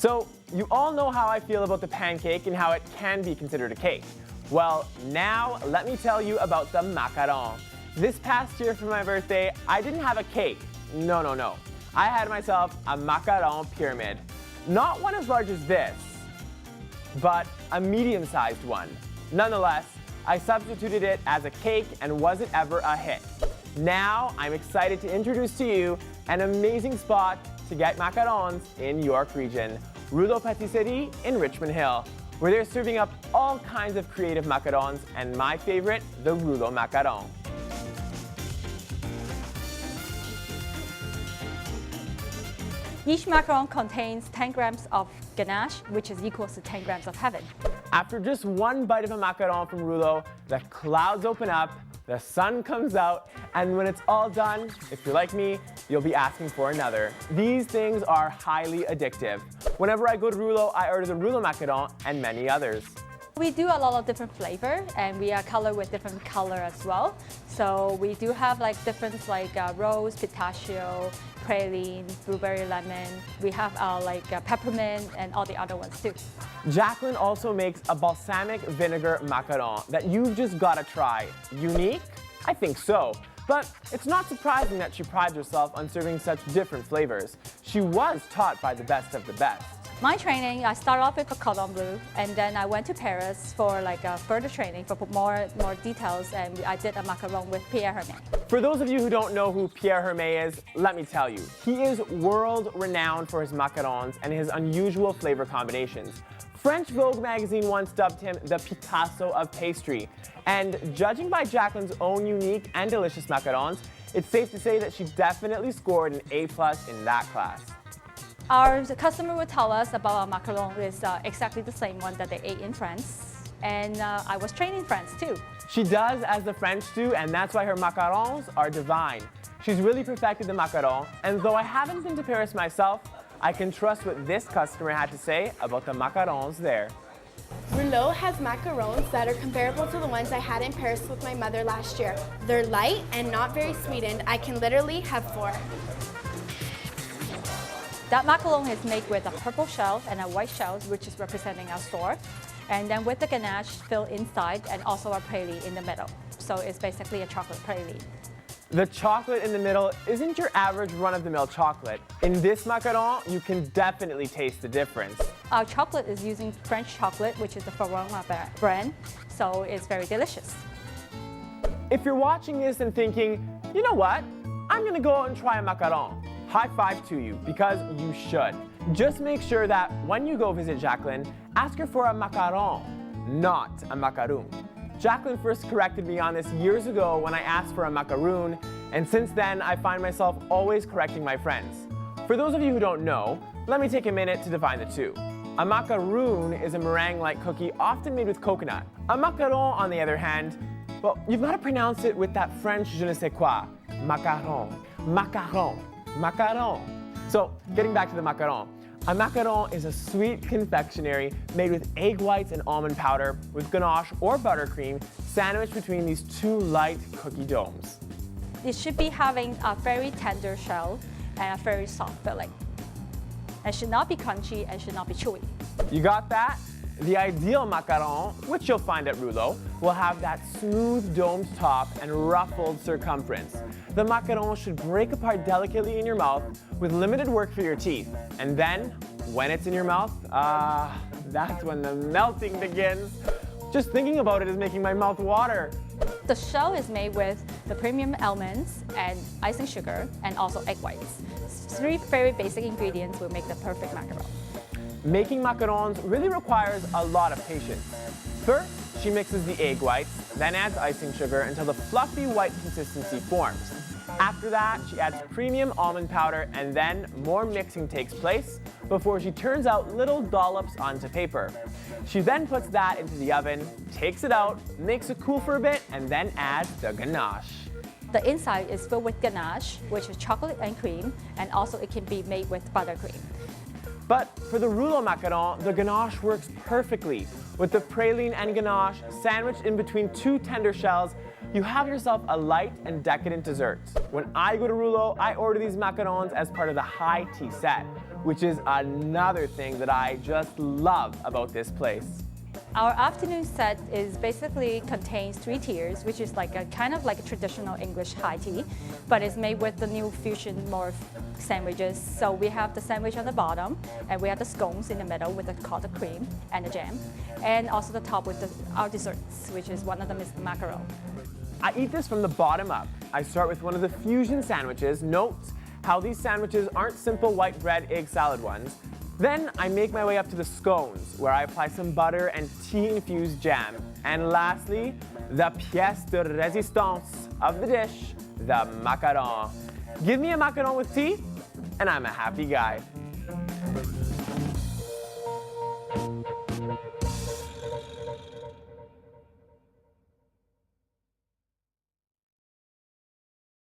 So, you all know how I feel about the pancake and how it can be considered a cake. Well, now let me tell you about the macaron. This past year for my birthday, I didn't have a cake. No. I had myself a macaron pyramid. Not one as large as this, but a medium-sized one. Nonetheless, I substituted it as a cake and wasn't ever a hit. Now, I'm excited to introduce to you an amazing spot to get macarons in York Region, Ruelo Patisserie in Richmond Hill, where they're serving up all kinds of creative macarons, and my favorite, the Ruelo macaron. Each macaron contains 10 grams of ganache, which is equals to 10 grams of heaven. After just one bite of a macaron from Ruelo, the clouds open up, the sun comes out, and when it's all done, if you're like me, you'll be asking for another. These things are highly addictive. Whenever I go to Ruelo, I order the Ruelo macaron and many others. We do a lot of different flavor, and we are colored with different color as well. So we do have like different rose, pistachio, praline, blueberry lemon. We have peppermint and all the other ones too. Jacqueline also makes a balsamic vinegar macaron that you've just got to try. Unique? I think so. But it's not surprising that she prides herself on serving such different flavors. She was taught by the best of the best. My training, I started off with a cordon bleu, and then I went to Paris for further training for more details, and I did a macaron with Pierre Hermé. For those of you who don't know who Pierre Hermé is, let me tell you. He is world-renowned for his macarons and his unusual flavor combinations. French Vogue magazine once dubbed him the Picasso of pastry. And judging by Jacqueline's own unique and delicious macarons, it's safe to say that she definitely scored an A+ in that class. Our customer would tell us about our macaron is exactly the same one that they ate in France. And I was trained in France too. She does as the French do, and that's why her macarons are divine. She's really perfected the macaron, and though I haven't been to Paris myself, I can trust what this customer had to say about the macarons there. Ruelo has macarons that are comparable to the ones I had in Paris with my mother last year. They're light and not very sweetened. I can literally have 4. That macaron is made with a purple shell and a white shell, which is representing our store. And then with the ganache filled inside and also a praline in the middle. So it's basically a chocolate praline. The chocolate in the middle isn't your average run-of-the-mill chocolate. In this macaron, you can definitely taste the difference. Our chocolate is using French chocolate, which is the Ferroma brand, so it's very delicious. If you're watching this and thinking, you know what, I'm gonna go out and try a macaron, high five to you, because you should. Just make sure that when you go visit Jacqueline, ask her for a macaron, not a macaroon. Jacqueline first corrected me on this years ago when I asked for a macaroon, and since then I find myself always correcting my friends. For those of you who don't know, let me take a minute to define the two. A macaroon is a meringue-like cookie often made with coconut. A macaron, on the other hand, well, you've got to pronounce it with that French je ne sais quoi. Macaron, macaron, macaron. So, getting back to the macaron. A macaron is a sweet confectionery made with egg whites and almond powder with ganache or buttercream sandwiched between these two light cookie domes. It should be having a very tender shell and a very soft filling. It should not be crunchy and should not be chewy. You got that? The ideal macaron, which you'll find at Ruelo, will have that smooth domed top and ruffled circumference. The macaron should break apart delicately in your mouth with limited work for your teeth. And then, when it's in your mouth, that's when the melting begins. Just thinking about it is making my mouth water. The shell is made with the premium almonds and icing sugar and also egg whites. 3 very basic ingredients will make the perfect macaron. Making macarons really requires a lot of patience. First, she mixes the egg whites, then adds icing sugar until the fluffy white consistency forms. After that, she adds premium almond powder, and then more mixing takes place before she turns out little dollops onto paper. She then puts that into the oven, takes it out, makes it cool for a bit, and then adds the ganache. The inside is filled with ganache, which is chocolate and cream, and also it can be made with buttercream. But for the Ruelo macaron, the ganache works perfectly, with the praline and ganache sandwiched in between 2 tender shells you have yourself a light and decadent dessert. When I go to Ruelo, I order these macarons as part of the high tea set, which is another thing that I just love about this place. Our afternoon set is basically contains 3 tiers, which is like a kind of like a traditional English high tea, but it's made with the new fusion more sandwiches. So we have the sandwich on the bottom, and we have the scones in the middle with the cottage cream and the jam, and also the top with our desserts, which is one of them is the macaron. I eat this from the bottom up. I start with one of the fusion sandwiches. Note how these sandwiches aren't simple white bread egg salad ones. Then I make my way up to the scones, where I apply some butter and tea-infused jam. And lastly, the pièce de résistance of the dish, the macaron. Give me a macaron with tea, and I'm a happy guy.